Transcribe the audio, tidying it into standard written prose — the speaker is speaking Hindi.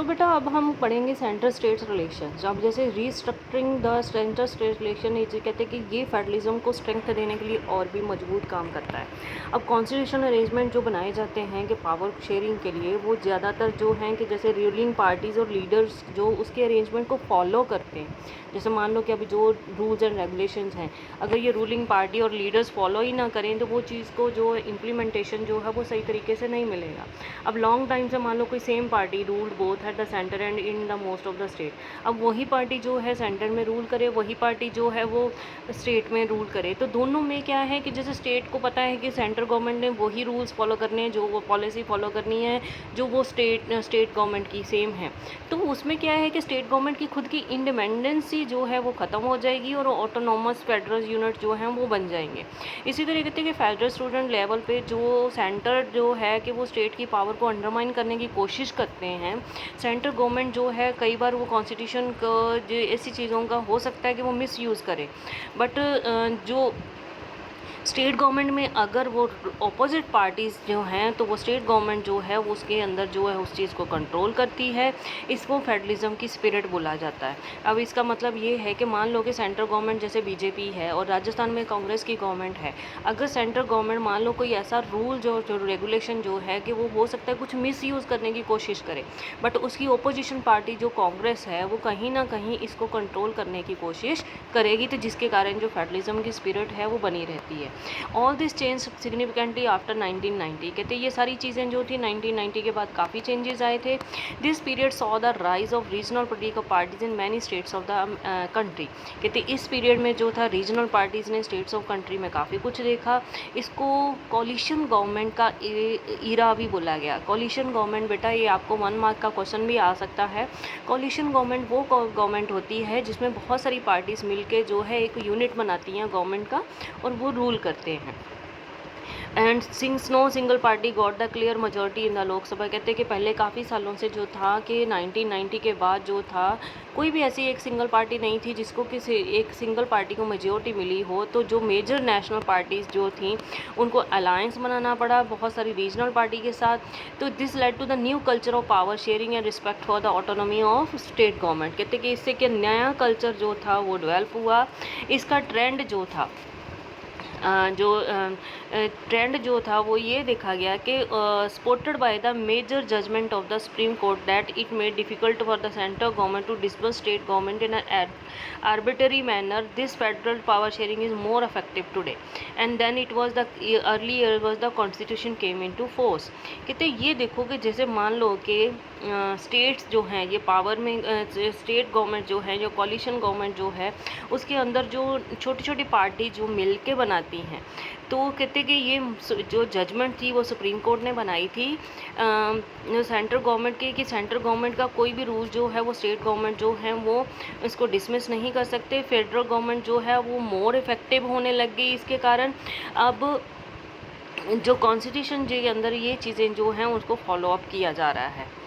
सो बेटा अब हम पढ़ेंगे सेंटर स्टेट रिलेशंस। अब जैसे restructuring the centre state relation, ये कहते हैं कि ये फेडरलिज्म को स्ट्रेंथ देने के लिए और भी मजबूत काम करता है। अब कॉन्स्टिट्यूशनल अरेंजमेंट जो बनाए जाते हैं कि पावर शेयरिंग के लिए, वो ज़्यादातर जो हैं कि जैसे रूलिंग पार्टीज़ और लीडर्स जो उसके अरेंजमेंट को फॉलो करते हैं। जैसे मान लो कि अभी जो रूल्स एंड रेगुलेशंस हैं, अगर ये रूलिंग पार्टी और लीडर्स फॉलो ही ना करें तो वो चीज़ को जो इम्प्लीमेंटेशन जो है वो सही तरीके से नहीं मिलेगा। अब लॉन्ग टाइम से मान लो कोई same party ruled both at the centre and in the most of the state, अब वही पार्टी जो है सेंटर में रूल करे, वही पार्टी जो है वो स्टेट में रूल करे, तो दोनों में क्या है कि जैसे स्टेट को पता है कि सेंटर गवर्नमेंट ने वही रूल्स फॉलो करने हैं, जो वो पॉलिसी फॉलो करनी है जो वो स्टेट गवर्नमेंट की सेम है, तो उसमें क्या है कि स्टेट गवर्नमेंट की खुद की इंडिपेंडेंसी जो है वो ख़त्म हो जाएगी और ऑटोनोमस फेडरल यूनिट जो हैं वो बन जाएंगे। इसी तरीके से कि फेडरल स्टूडेंट लेवल पे जो सेंटर जो है कि वो स्टेट की पावर को अंडरमाइन करने की कोशिश करते हैं, सेंट्रल गवर्नमेंट जो है कई बार वो कॉन्स्टिट्यूशन का ऐसी चीज़ों का हो सकता है कि वो मिसयूज़ करे, बट जो स्टेट गवर्नमेंट में अगर वो अपोजिट पार्टीज़ जो हैं तो वो स्टेट गवर्नमेंट जो है वो उसके अंदर जो है उस चीज़ को कंट्रोल करती है। इसको फेडरलिज्म की स्पिरिट बोला जाता है। अब इसका मतलब ये है कि मान लो कि सेंट्रल गवर्नमेंट जैसे बीजेपी है और राजस्थान में कांग्रेस की गवर्नमेंट है, अगर सेंट्रल गवर्नमेंट मान लो कोई ऐसा रूल जो रेगुलेशन जो है कि वो हो सकता है कुछ मिसयूज़ करने की कोशिश करे, बट उसकी ओपोजिशन पार्टी जो कांग्रेस है वो कहीं ना कहीं इसको कंट्रोल करने की कोशिश करेगी, तो जिसके कारण जो फेडरलिज्म की स्पिरिट है वो बनी रहती है। All this change significantly after 1990, कहते ये सारी चीज़ें जो थी 1990 के बाद काफ़ी चेंजेस आए थे। This period saw the rise of regional political parties in many states of the country, कहते इस पीरियड में जो था रीजनल पार्टीज़ ने स्टेट्स ऑफ कंट्री में काफ़ी कुछ देखा। इसको कॉलिशन गवर्नमेंट का ईरा भी बोला गया। कॉलिशन गवर्नमेंट बेटा ये आपको 1 मार्क का क्वेश्चन भी आ सकता है। कॉलिशन गवर्नमेंट वो गवर्नमेंट होती है जिसमें बहुत सारी पार्टीज़ मिलके जो है एक यूनिट बनाती हैं गवर्नमेंट का और वो रूल करते हैं। And since no single party got the clear majority in the Lok Sabha, कहते हैं कि पहले काफ़ी सालों से जो था कि 1990 के बाद जो था कोई भी ऐसी एक सिंगल पार्टी नहीं थी जिसको किसी एक सिंगल पार्टी को मेजॉरिटी मिली हो, तो जो मेजर नेशनल पार्टीज़ जो थी उनको अलायंस बनाना पड़ा बहुत सारी रीजनल पार्टी के साथ। तो this led to the new culture of power sharing and respect for the autonomy of state government, कहते कि इससे कि नया कल्चर जो था वो डेवलप हुआ। इसका ट्रेंड जो था ट्रेंड जो था वो ये देखा गया कि supported by the major judgment of the supreme court that it made difficult for the central government to disburse state government in an arbitrary manner, this federal power sharing is more effective today and then it was the earlier was the constitution came into force. कहते ये देखो कि जैसे मान लो कि स्टेट्स जो हैं ये पावर में स्टेट गवर्नमेंट जो है, जो कॉलिशन गवर्नमेंट जो है उसके अंदर जो छोटी छोटी पार्टी जो मिल के बनाती हैं, तो कहते कि ये जो जजमेंट थी वो सुप्रीम कोर्ट ने बनाई थी सेंट्रल गवर्नमेंट के कि सेंट्रल गवर्नमेंट का कोई भी रूल जो है वो स्टेट गवर्नमेंट जो है वो इसको डिसमिस नहीं कर सकते। फेडरल गवर्नमेंट जो है वो मोर इफ़ेक्टिव होने लग गई इसके कारण। अब जो कॉन्स्टिट्यूशन के अंदर ये चीज़ें जो हैं उसको फॉलो अप किया जा रहा है।